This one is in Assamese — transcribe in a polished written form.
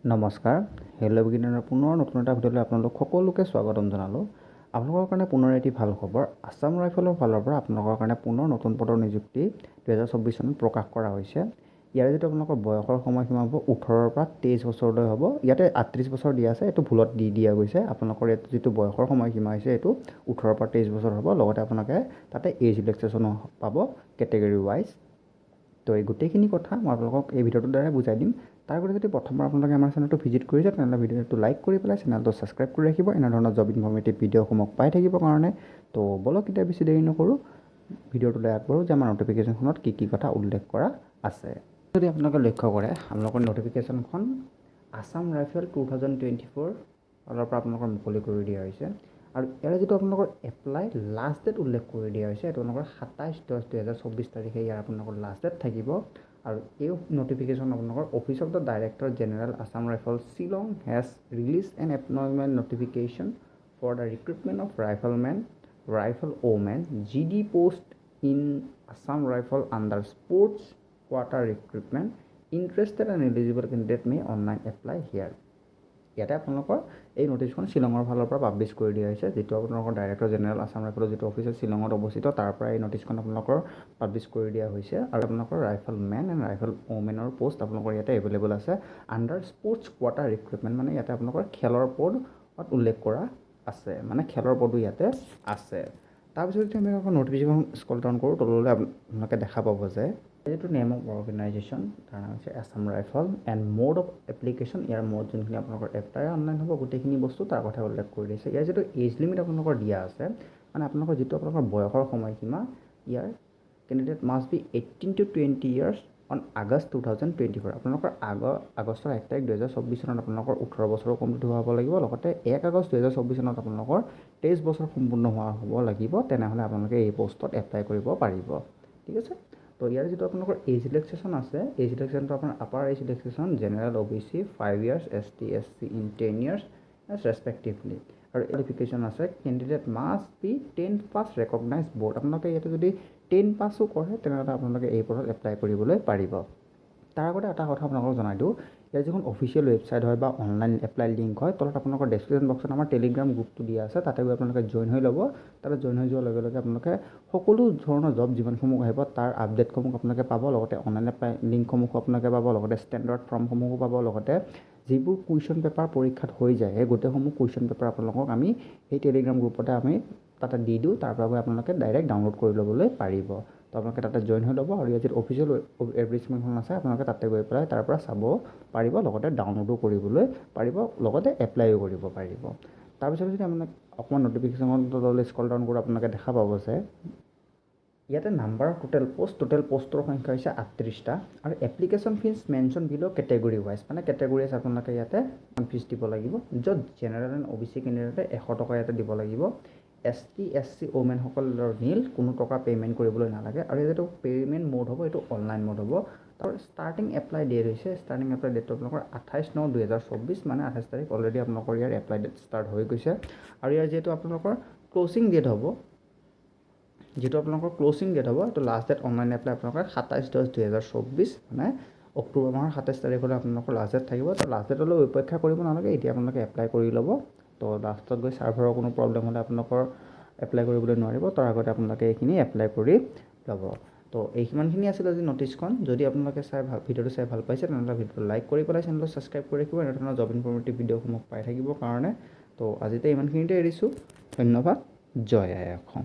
নমস্কাৰ, হেল্ল' বিগিনাৰৰ পুনৰ নতুন এটা ভিডিঅ'লৈ আপোনালোক সকলোকে স্বাগতম জনালোঁ। আপোনালোকৰ কাৰণে পুনৰ এটি ভাল খবৰ। আছাম ৰাইফলৰ ফালৰ পৰা আপোনালোকৰ কাৰণে পুনৰ নতুন পদৰ নিযুক্তি 2024 চনত প্ৰকাশ কৰা হৈছে। ইয়াৰ যিটো আপোনালোকৰ বয়সৰ সময়সীমা হ'ব 18ৰ পৰা 23 বছৰলৈ হ'ব। ইয়াতে 38 বছৰ দিয়া আছে, এইটো ভুলত দিয়া গৈছে। আপোনালোকৰ ইয়াত যিটো বয়সৰ সময়সীমা হৈছে এইটো 18ৰ পৰা 23 বছৰ হ'ব। লগতে আপোনালোকে তাতে এজ ৰিলেক্সেশ্যনো পাব কেটেগৰী ৱাইজ। তো এই গোটেইখিনি কথা মই আপোনালোকক এই ভিডিঅ'টোৰ দ্বাৰা বুজাই দিম। তাৰ আগতে যদি প্ৰথমবাৰ আপোনালোকে আমাৰ চেনেলটো ভিজিট কৰিছে তেনেহ'লে ভিডিঅ'টো লাইক কৰি পেলাই চেনেলটো ছাবস্ক্ৰাইব কৰি ৰাখিব এনেধৰণৰ জব ইনফৰ্মেটিভ ভিডিঅ'সমূহ পাই থাকিবৰ কাৰণে। তো বলক এতিয়া বেছি দেৰি নকৰোঁ, ভিডিঅ'টোলৈ আগবাঢ়োঁ যে আমাৰ ন'টিফিকেশ্যনখনত কি কি কথা উল্লেখ কৰা আছে। যদি আপোনালোকে লক্ষ্য কৰে আপোনালোকৰ ন'টিফিকেশ্যনখন আছাম ৰাইফল 2024 ফালৰ পৰা আপোনালোকৰ মুকলি কৰি দিয়া হৈছে। আৰু ইয়াৰে যিটো আপোনালোকৰ এপ্লাই লাষ্ট ডেট উল্লেখ কৰি দিয়া হৈছে এইটো আপোনালোকৰ 27/10/2024 তাৰিখে ইয়াৰ আপোনালোকৰ লাষ্ট ডেট থাকিব। আৰু এই ন'টিফিকেশ্যন আপোনালোকৰ office of the director general Assam rifle Shillong has release an appointment notification for the recruitment of riflemen rifle women GD post in Assam rifle under sports quarter recruitment interested and eligible candidate may online apply here. ইয়াতে আপোনালোকৰ এই ন'টিচখন শ্বিলঙৰ ফালৰ পৰা পাব্লিছ কৰি দিয়া হৈছে, যিটো আপোনালোকৰ ডাইৰেক্টৰ জেনেৰেল আছাম ৰাইফলৰ যিটো অফিচ শ্বিলঙত অৱস্থিত তাৰ পৰা এই ন'টিচখন আপোনালোকৰ পাব্লিছ কৰি দিয়া হৈছে। আৰু আপোনালোকৰ ৰাইফল মেন এণ্ড ৰাইফল ওমেনৰ পোষ্ট আপোনালোকৰ ইয়াতে এভেইলেবল আছে আণ্ডাৰ স্পৰ্টছ কোৱাৰ্টাৰ ৰিক্ৰুটমেণ্ট, মানে ইয়াতে আপোনালোকৰ খেলৰ পদত উল্লেখ কৰা আছে, মানে খেলৰ পদো ইয়াতে আছে। তাৰপিছত যদি আমি আকৌ ন'টিফিকেশ্যন স্ক্ৰল ডাউন কৰোঁ তললৈ আপোনালোকে দেখা পাব যে এইটো নেম অফ অৰ্গেনাইজেশ্যন তাৰ নাম হৈছে Assam rifle and mode of application. Year mode যোনখিনি আপোনালোকৰ এপ্লাই অনলাইন হ'ব গোটেইখিনি বস্তু তাৰ কথা উল্লেখ কৰি দিছে। ইয়াৰ যিটো এজ লিমিট আপোনালোকৰ দিয়া আছে, মানে আপোনালোকৰ যিটো আপোনালোকৰ বয়সৰ সময়সীমা, ইয়াৰ candidate must be 18 to 20 years on August 2024। আপোনালোকৰ আগষ্টৰ 1 তাৰিখ 2024 চনত আপোনালোকৰ 18 বছৰো কমপ্লিট হ'ব লাগিব। লগতে 1 আগষ্ট 2024 চনত আপোনালোকৰ 23 বছৰ সম্পূৰ্ণ হোৱা হ'ব লাগিব, তেনেহ'লে আপোনালোকে এই পষ্টত এপ্লাই কৰিব পাৰিব। ঠিক আছে। তো ইয়াৰ যিটো আপোনালোকৰ এজ ৰিলেক্সেশ্যন আছে, এজ ৰিলেক্সেশ্যনটো আপোনাৰ upper age relaxation general OBC 5 years, ST SC in 10 years respectively. আৰু কোৱালিফিকেশ্যন আছে candidate must be 10 pass recognise board. আপোনালোকে ইয়াতে যদি 10 পাছো কৰে তেনেহ'লে আপোনালোকে এই পদত এপ্লাই কৰিবলৈ পাৰিব। তাৰ আগতে এটা কথা আপোনালোকক জনাই দিওঁ, ইয়াৰ যিখন অফিচিয়েল ৱেবছাইট হয় বা অনলাইন এপ্লাই লিংক হয় তলত আপোনালোকৰ ডেছক্ৰিপশ্যন বক্সত আমাৰ টেলিগ্ৰাম গ্ৰুপটো দিয়া আছে, তাতে গৈ আপোনালোকে জইন হৈ ল'ব। তাতে জইন হৈ যোৱাৰ লগে লগে আপোনালোকে সকলো ধৰণৰ জব যিমানসমূহ আহিব তাৰ আপডেটসমূহ আপোনালোকে পাব। লগতে অনলাইন এপ্লাই লিংকসমূহো আপোনালোকে পাব, লগতে ষ্টেণ্ডাৰ্ড ফৰ্মসমূহো পাব। লগতে যিবোৰ কুৱেশ্যন পেপাৰ পৰীক্ষাত হৈ যায় সেই গোটেইসমূহ কুৱেশ্যন পেপাৰ আপোনালোকক আমি এই টেলিগ্ৰাম গ্ৰুপতে আমি তাতে দি দিওঁ, তাৰ পৰা গৈ আপোনালোকে ডাইৰেক্ট ডাউনলোড কৰি ল'বলৈ পাৰিব। তো আপোনালোকে তাতে জইন হৈ ল'ব আৰু ইয়াত যিটো অফিচিয়েল এডভাৰটাইজমেণ্টখন আছে আপোনালোকে তাতে গৈ পেলাই তাৰ পৰা চাব পাৰিব, লগতে ডাউনলোডো কৰিবলৈ পাৰিব, লগতে এপ্লাইও কৰিব পাৰিব। তাৰপিছত যদি আপোনালোকে অকণমান ন'টিফিকেশ্যনলৈ স্ক্ৰল ডাউন কৰি আপোনালোকে দেখা পাব যে ইয়াতে নাম্বাৰ অফ টোটেল পষ্টৰ সংখ্যা হৈছে 38টা। আৰু এপ্লিকেশ্যন ফিজ মেনশ্যন বিল' কেটেগৰী ৱাইজ, মানে কেটেগৰী ৱাইজ আপোনালোকে ইয়াতে ফিজ দিব লাগিব। য'ত জেনেৰেল এণ্ড OBC কেণ্ডিডেটে 100 টকা ইয়াতে দিব লাগিব। ST SC ওমেনসকলৰ নীল, কোনো টকা পে'মেণ্ট কৰিবলৈ নালাগে। আৰু যিটো পে'মেণ্ট মোড হ'ব এইটো অনলাইন মোড হ'ব। তাৰ ষ্টাৰ্টিং এপ্লাই ডেট হৈছে, ষ্টাৰ্টিং এপ্লাই ডেটটো আপোনালোকৰ 28/9/2024, মানে 28 তাৰিখ অলৰেডি আপোনালোকৰ ইয়াৰ এপ্লাই ডেট ষ্টাৰ্ট হৈ গৈছে। আৰু ইয়াৰ যিহেতু আপোনালোকৰ ক্ল'জিং ডেট হ'ব, এইটো লাষ্ট ডেট অনলাইন এপ্লাই আপোনালোকৰ 27/10/2024, মানে অক্টোবৰ মাহৰ 27 তাৰিখলৈ আপোনালোকৰ লাষ্ট ডেট থাকিব। তো লাষ্ট ডেটলৈ অপেক্ষা কৰিব নালাগে, এতিয়া আপোনালোকে এপ্লাই কৰি ল'ব। তো লাষ্টত গৈ ছাৰ্ভাৰৰ কোনো প্ৰব্লেম হ'লে আপোনালোকৰ এপ্লাই কৰিবলৈ নোৱাৰিব, তাৰ আগতে আপোনালোকে এইখিনি এপ্লাই কৰি ল'ব। তো সিমানখিনি আছিল আজি ন'টিচখন। যদি আপোনালোকে ভিডিঅ'টো চাই ভাল পাইছে তেনেহ'লে ভিডিঅ'টো লাইক কৰি পেলাই চেনেলটো ছাবস্ক্ৰাইব কৰি ৰাখিব এনেধৰণৰ জব ইনফৰ্মেটিভ ভিডিঅ'সমূহ পাই থাকিবৰ কাৰণে। তো আজিতে ইমানখিনিতে এৰিছোঁ, ধন্যবাদ। জয় আই অসম।